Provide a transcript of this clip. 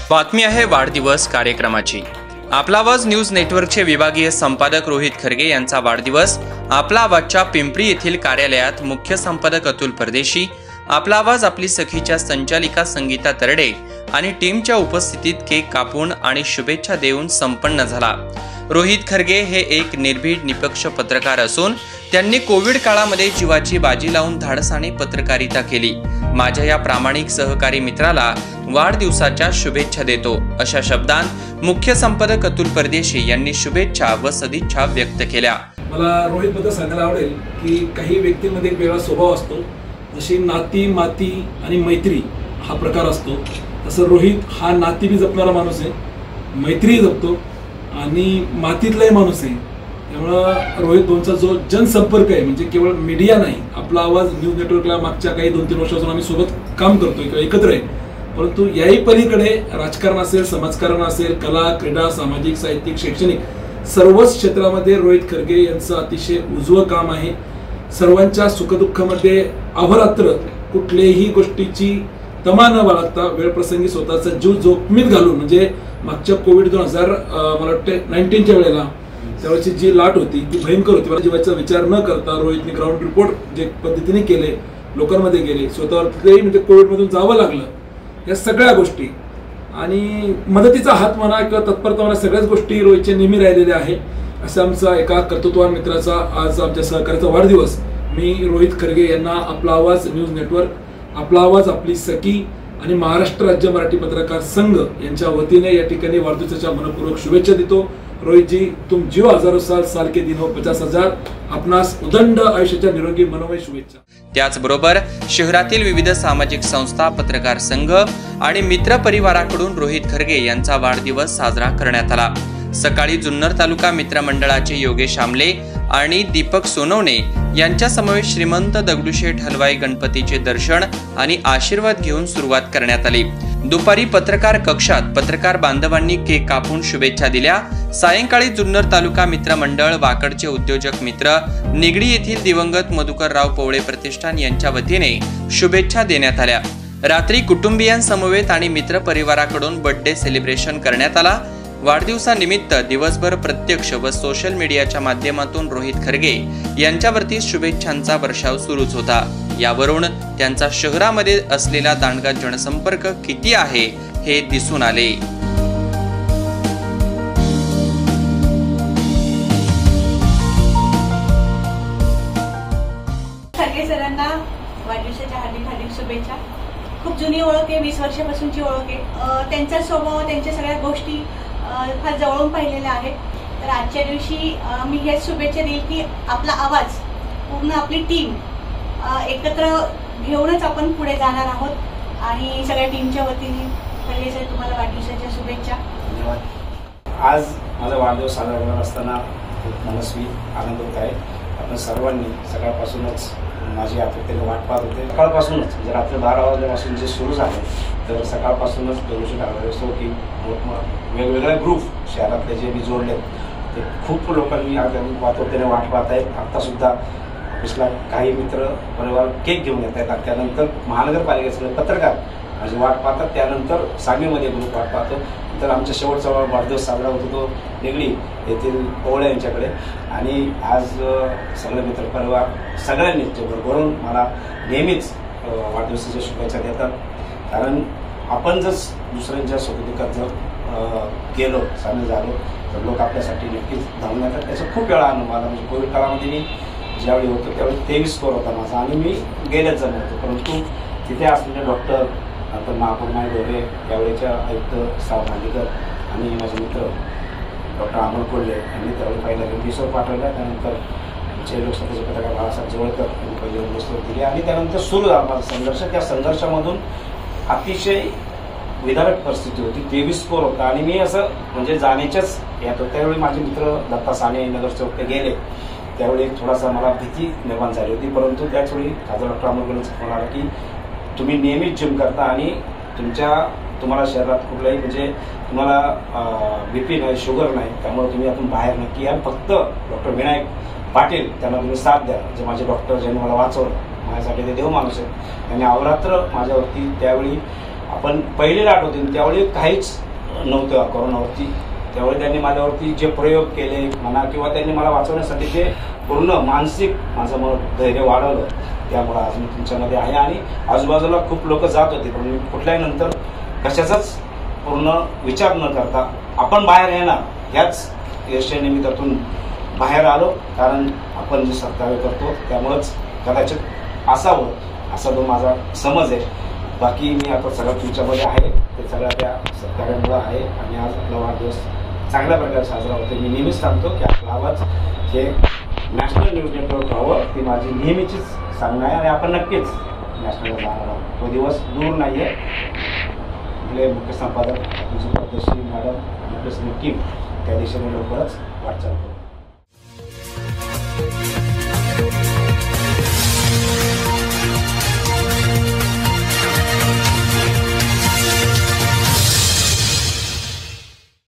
बातमी आहे वाढदिवस कार्यक्रमाची। आपला आवाज न्यूज नेटवर्कचे विभागीय संपादक रोहित खरगे यांचा वाढदिवस आपला आवाजच्या पिंपरी येथील कार्यालयात मुख्य संपादक अतुल परदेशी, आपला आवाज आपली सखीच्या संचालिका संगीता तरडे आणि टीमच्या उपस्थितीत केक कापून आणि शुभेच्छा देऊन संपन्न झाला। रोहित खरगे हे एक निर्भीड निपक्ष पत्रकार असून त्यांनी कोविड काळामध्ये जीवाची बाजी लावून धाडसाने पत्रकारिता केली। माझ्या या प्रामाणिक सहकारी मित्राला वाढदिवसाच्या शुभेच्छा देतो, अशा शब्दांत मुख्य संपादक अतुल परदेशी यांनी शुभेच्छा व सदिच्छा व्यक्त केल्या। मला रोहित बद्दल सांगायला आवडेल की काही व्यक्तींमध्ये एक वेगळा स्वभाव असतो, जशी नाती माती आणि मैत्री हा प्रकार असतो, तसं रोहित हा नाती बी जपणारा माणूस आहे, मैत्रीही जपतो आणि मातीतलाही माणूस आहे। त्यामुळं रोहित दोनचा जो जनसंपर्क आहे, म्हणजे केवळ मीडिया नाही, आपला आवाज न्यूज नेटवर्कला मागच्या काही 2-3 वर्षापासून आम्ही सोबत काम करतोय किंवा एकत्र आहे, परंतु याही पलीकडे राजकारण असेल, समाजकारण असेल, कला, क्रीडा, सामाजिक, साहित्यिक, शैक्षणिक सर्वच क्षेत्रामध्ये रोहित खरगे यांचं अतिशय उजवं काम आहे। सर्वांच्या सुखदुःखामध्ये अहोरात्र कुठल्याही गोष्टीची तमा न बाळगता वेळप्रसंगी स्वतःचा जीव जोखमीत घालून, म्हणजे मागच्या कोविड 2019च्या वेळेला त्यावेळेची जी लाट होती ती भयंकर होती, जीवाचा विचार न करता रोहितने ग्राउंड रिपोर्ट जे पद्धतीने केले, लोकांमध्ये गेले, स्वतःवरती म्हणजे कोविडमधून जावं लागलं, या सगळ्या गोष्टी आणि मदतीचा हात म्हणा किंवा तत्परता म्हणा, सगळ्याच गोष्टी रोहितचे नेहमी राहिलेल्या आहे। असं आमचा एका कर्तृत्ववान मित्राचा आज आमच्या सहकार्याचा वाढदिवस। मी रोहित खरगे यांना आपला आवाज न्यूज नेटवर्क, आपला आवाज आपली सखी आणि महाराष्ट्र राज्य मराठी पत्रकार संघ यांच्या वतीने या ठिकाणी वाढदिवसाच्या मनपूर्वक शुभेच्छा देतो। रोहित जी, तुम जियो हजारों साल, साल के दिन हो 50,000, आपणास उदंड आयुष्याच्या निरोगी मनोमय शुभेच्छा। त्याचबरोबर शहरातील विविध सामाजिक संस्था, पत्रकार संघ आणि मित्र परिवाराकडून रोहित खरगे यांचा वाढदिवस साजरा करण्यात आला। सकाळी जुन्नर तालुका मित्र मंडळाचे योगेश आमले आणि दीपक सोनवणे यांच्या समवेत श्रीमंत दगडूशेठ हलवाई गणपतीचे दर्शन आणि आशीर्वाद घेऊन सुरुवात करण्यात आली। दुपारी पत्रकार कक्षात पत्रकार बांधवांनी केक कापून शुभेच्छा दिल्या। सायंकाळी जुन्नर तालुका मित्र मंडळ, वाकडचे उद्योजक मित्र, निगडी येथील दिवंगत मधुकरराव पवळे प्रतिष्ठान यांच्या वतीने शुभेच्छा देण्यात आल्या। रात्री कुटुंबियांसमवेत आणि मित्र परिवाराकडून बर्थडे सेलिब्रेशन करण्यात आला। वाढदिवसानिमित्त दिवसभर प्रत्यक्ष व सोशल मीडियाच्या माध्यमातून रोहित खरगे यांच्यावरती शुभेच्छांचा वर्षाव सुरूच होता। यावरून त्यांचा शहरामध्ये असलेला दांडगा जनसंपर्क किती आहे हे दिसून आले। खरगे सरांना वाढदिवसाच्या हार्दिक शुभेच्छा। खूप जुनी ओळख आहे, 20 वर्षापासूनची ओळख आहे। त्यांचा स्वभाव, त्यांच्या सगळ्या गोष्टी फार जवळून पाहिलेल्या आहेत। तर आजच्या दिवशी मी हेच शुभेच्छा देईल की आपला आवाज, पूर्ण आपली टीम एकत्र घेऊनच आपण पुढे जाणार आहोत आणि सगळ्या टीमच्या वतीने खरगे सर तुम्हाला वाढदिवसाच्या शुभेच्छा। धन्यवाद। आज माझा वाढदिवस साजरा करत असताना खूप मनस्वी आनंद होत आहे। आपण सर्वांनी सकाळपासूनच माझी आतुरतेने वाट पाहत होते। सकाळपासूनच जर रात्री 12 वाजल्यापासून जे सुरू झाले, तर सकाळपासूनच दगडूशेठ हलवाई असो की वेगवेगळे ग्रुप शहरातले जे मी जोडले, ते खूप लोकांनी आतुरतेने वाट पाहत आहेत। आता सुद्धा ऑफिसला काही मित्र परिवार केक घेऊन येत आहेत, त्यानंतर महानगरपालिकेचे पत्रकार माझी वाट पाहतात, त्यानंतर सांगलीमध्ये ग्रुप वाट पाहतो। तर आमच्या शेवटचा वाढदिवस साजरा होतो तो निगडी येथील पवळे यांच्याकडे, आणि आज सगळे मित्र परिवार सगळ्यांनी भरभरून मला नेहमीच वाढदिवसाच्या शुभेच्छा देतात। कारण आपण जर दुसऱ्यांच्या सुखदुःखात जर गेलो, सामील झालो, तर लोक आपल्यासाठी नक्कीच धावून येतात। त्याचा खूप वेळा अनुभव आला। म्हणजे कोविड काळामध्ये मी ज्यावेळी होतो त्यावेळी 23 स्कोर होता माझा आणि मी गेल्याच जण होतो, परंतु तिथे असलेले डॉक्टर, नंतर महापौर माय ढोरे, यावेळेच्या आयुक्त साव मांडीकर आणि माझे मित्र डॉक्टर अमोल कोल्हे यांनी त्यावेळी पहिल्या रेमडेसिवीर पाठवल्या। त्यानंतर आमचे लोकसभेचे पत्रकार बाळासाहेब जवळकर यांनी पहिली रेमडेसिवीर दिली आणि त्यानंतर सुरू झाला माझा संघर्ष। त्या संघर्षामधून अतिशय विदारक परिस्थिती होती, 23 स्कोर होता आणि मी असं म्हणजे जाण्याच्याच यात होतं। त्यावेळी माझे मित्र दत्ता साने नगर चौक गेले, त्यावेळी थोडासा मला भीती निर्माण झाली होती, परंतु त्याचवेळी खासदार डॉक्टर अमोल कोल्हेंचा फोन आला की तुम्ही नेहमीच जिम करता आणि तुम्हाला शरीरात कुठलाही म्हणजे तुम्हाला BP नाही, शुगर नाही, त्यामुळे तुम्ही यातून बाहेर नक्की या। फक्त डॉक्टर विनायक पाटील त्यांना तुम्ही साथ द्या, जे माझे डॉक्टर ज्यांनी मला वाचवलं, माझ्यासाठी ते देव माणूस आहेत, त्यांनी अवरात्र माझ्यावरती त्यावेळी आपण पहिली लाट होती त्यावेळी काहीच नव्हतं कोरोनावरती. त्यावेळी त्यांनी माझ्यावरती जे प्रयोग केले म्हणा किंवा त्यांनी मला वाचवण्यासाठी ते पूर्ण मानसिक माझं धैर्य वाढवलं. त्यामुळे आज मी तुमच्यामध्ये आहे. आणि आजूबाजूला खूप लोक जात होते पण मी कुठल्याही नंतर कशाचाच पूर्ण विचार न करता आपण बाहेर येणार ह्याच यशनिमित्तातून बाहेर आलो. कारण आपण जे कर्तव्य करतो त्यामुळंच कदाचित असावं असा तो माझा समज आहे. बाकी मी आता सगळं तुमच्यामध्ये आहे ते सगळ्या त्या सत्कार्यामुळं आहे. आणि आज आपला वाढदिवस चांगल्या प्रकारे साजरा होतो. मी नेहमीच सांगतो की आपला आवाज हे नॅशनल न्यूज नेटवर्क व्हावं ती माझी नेहमीचीच सांगणं आहे. आणि आपण नक्कीच नॅशनलला जाणार आहोत. तो दिवस दूर नाही आहे. आपले मुख्य संपादक तुमची पद्धतशीर मॅडम आणि टीम त्या दिशेने लवकरच वाटचाल करू.